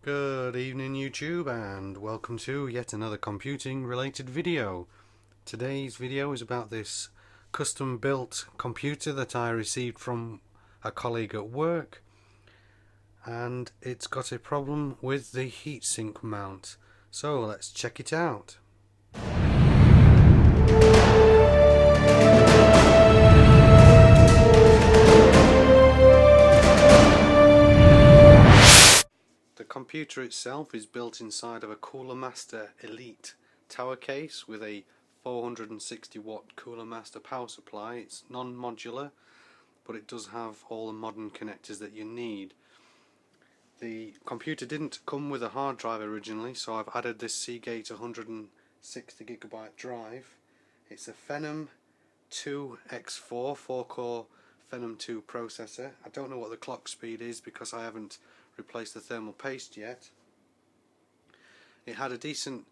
Good evening YouTube, and welcome to yet another computing related video. Today's video is about this custom built computer that I received from a colleague at work, and it's got a problem with the heatsink mount. So let's check it out. The computer itself is built inside of a Coolermaster Elite tower case with a 460 watt Coolermaster power supply. It's non-modular, but it does have all the modern connectors that you need. The computer didn't come with a hard drive originally, so I've added this Seagate 160GB drive. It's a Phenom II X4 4-core Phenom II processor. I don't know what the clock speed is because I haven't replaced the thermal paste yet. It had a decent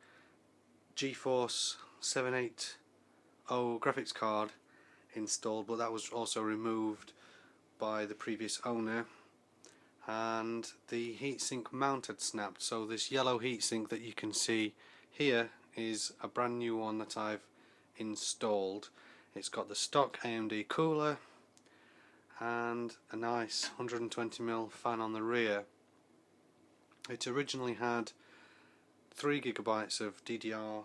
GeForce 780 graphics card installed, but that was also removed by the previous owner, and the heatsink mount had snapped. So this yellow heatsink that you can see here is a brand new one that I've installed. It's got the stock AMD cooler and a nice 120mm fan on the rear. It originally had 3GB of DDR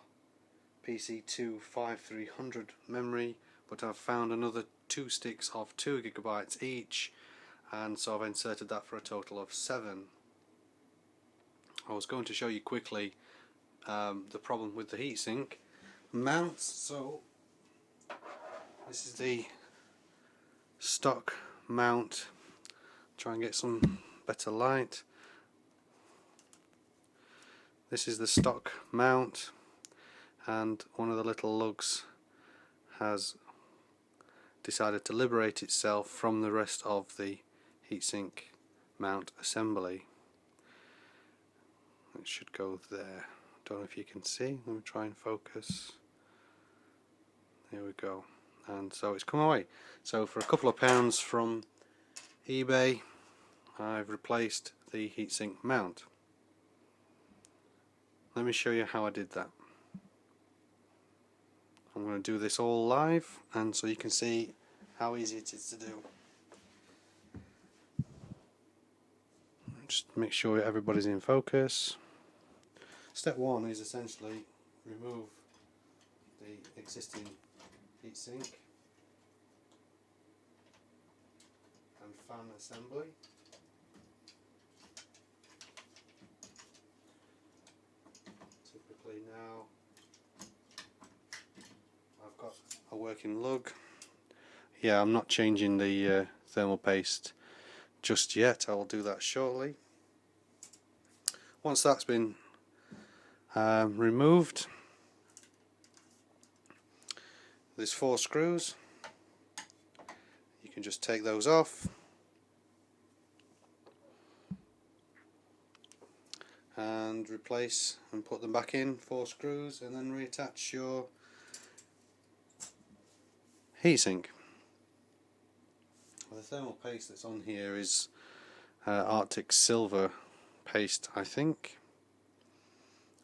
PC2 5300 memory, but I've found another 2 sticks of 2GB each, and so I've inserted that for a total of 7. I was going to show you quickly the problem with the heatsink mounts. So this is the stock mount. Try and get some better light. This is the stock mount, and one of the little lugs has decided to liberate itself from the rest of the heatsink mount assembly. It should go there. Don't know if you can see. Let me try and focus. There we go. And so it's come away. So for a couple of pounds from eBay, I've replaced the heatsink mount. Let me show you how I did that. I'm going to do this all live, and so you can see how easy it is to do. Just make sure everybody's in focus. Step 1 is essentially remove the existing heatsink and fan assembly. Typically now I've got a working lug. Yeah, I'm not changing the thermal paste just yet. I'll do that shortly. Once that's been removed, there's 4 screws. You can just take those off and replace and put them back in, 4 screws, and then reattach your heatsink. Well, the thermal paste that's on here is Arctic Silver paste, I think.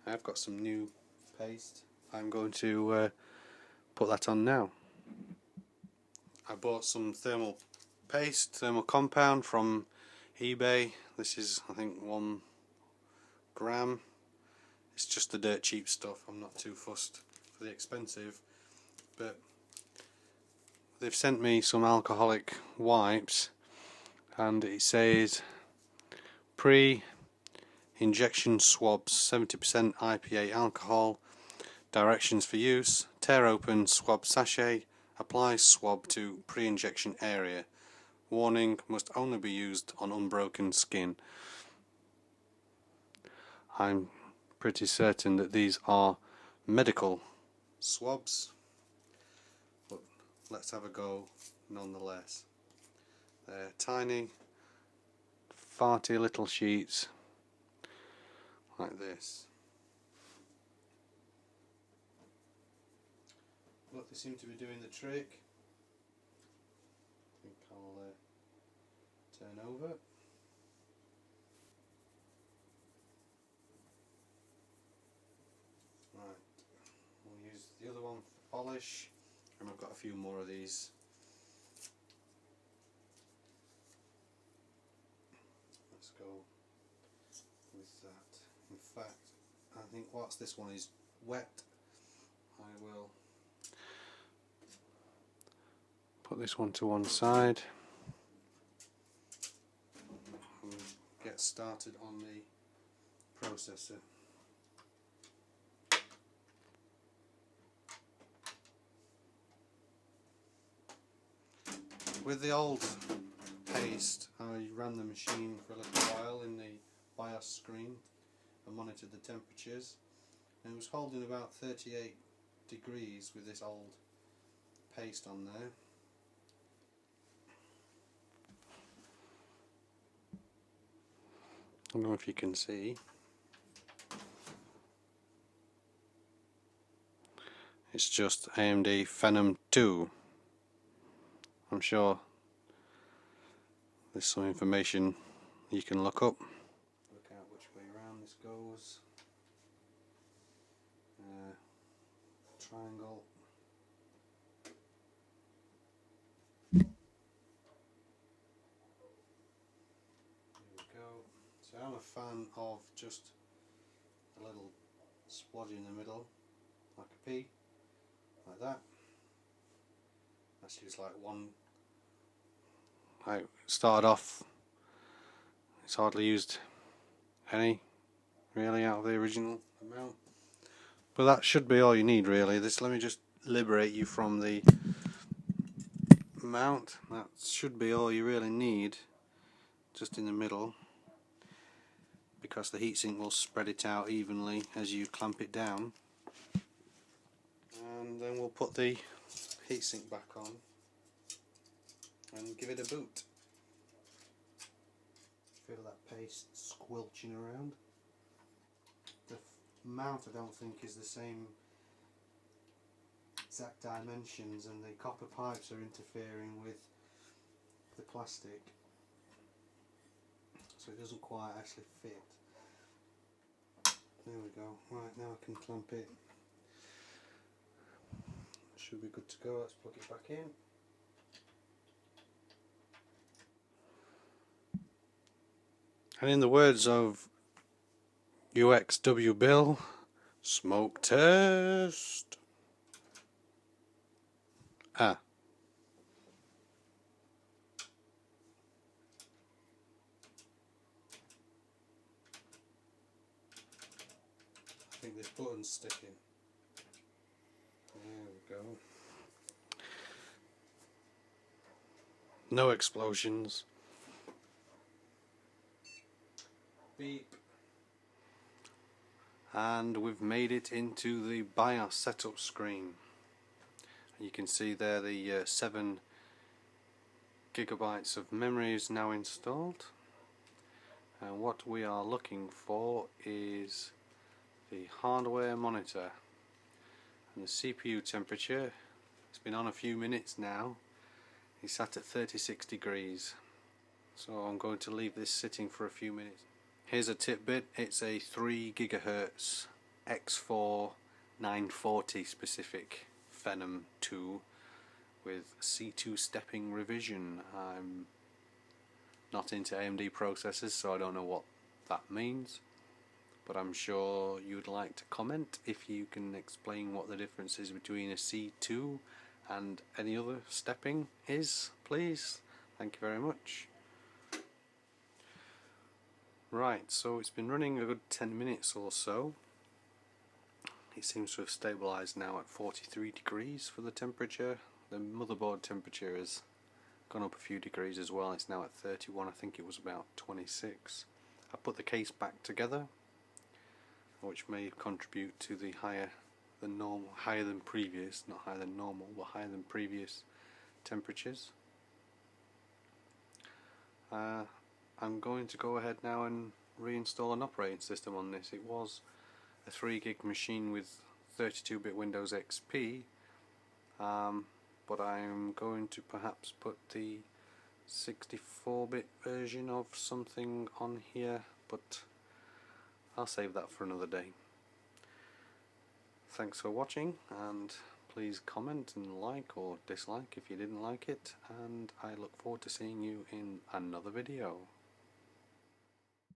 I've got some new paste. I'm going to put that on now. I bought some thermal paste, thermal compound from eBay. This is, I think, 1 gram. It's just the dirt cheap stuff. I'm not too fussed for the expensive, but they've sent me some alcoholic wipes, and it says pre-injection swabs, 70% IPA alcohol, directions for use: tear open swab sachet, apply swab to pre-injection area, warning, must only be used on unbroken skin. I'm pretty certain that these are medical swabs, but let's have a go nonetheless. They're tiny, farty little sheets like this. Look, they seem to be doing the trick. I think I'll turn over. polish, and I've got a few more of these. Let's go with that. In fact, I think whilst this one is wet, I will put this one to one side and get started on the processor. With the old paste, I ran the machine for a little while in the BIOS screen and monitored the temperatures, and it was holding about 38 degrees with this old paste on there. I don't know if you can see. It's just AMD Phenom II. I'm sure there's some information you can look up. Look out which way around this goes. Triangle. There we go. So I'm a fan of just a little splodge in the middle, like a P, like that. That's just like one. I started off, it's hardly used any really out of the original amount, but that should be all you need really. Let me just liberate you from the mount. That should be all you really need, just in the middle, because the heatsink will spread it out evenly as you clamp it down. And then we'll put the heatsink back on and give it a boot. Feel that paste squelching around. The mount I don't think is the same exact dimensions, and the copper pipes are interfering with the plastic, so it doesn't quite actually fit. There we go. Right, now I can clamp it. Should be good to go. Let's plug it back in. And in the words of UXW Bill, smoke test. I think this button's sticking. There we go. No explosions. Beep. And we've made it into the BIOS setup screen. You can see there the 7 gigabytes of memory is now installed, and what we are looking for is the hardware monitor, and the CPU temperature, it's been on a few minutes now, is sat at 36 degrees, so I'm going to leave this sitting for a few minutes. Here's a tidbit. It's a 3 GHz X4 940 specific Phenom II with C2 stepping revision. I'm not into AMD processors, so I don't know what that means, but I'm sure you'd like to comment if you can explain what the difference is between a C2 and any other stepping is, please. Thank you very much. Right, so it's been running a good 10 minutes or so. It seems to have stabilised now at 43 degrees for the temperature. The motherboard temperature has gone up a few degrees as well. It's now at 31. I think it was about 26. I put the case back together, which may contribute to the higher than normal, higher than previous, not higher than normal, but higher than previous temperatures. I'm going to go ahead now and reinstall an operating system on this. It was a 3 gig machine with 32-bit Windows XP, but I'm going to perhaps put the 64-bit version of something on here, but I'll save that for another day. Thanks for watching, and please please comment and like or dislike if you didn't like it, and I look forward to seeing you in another video.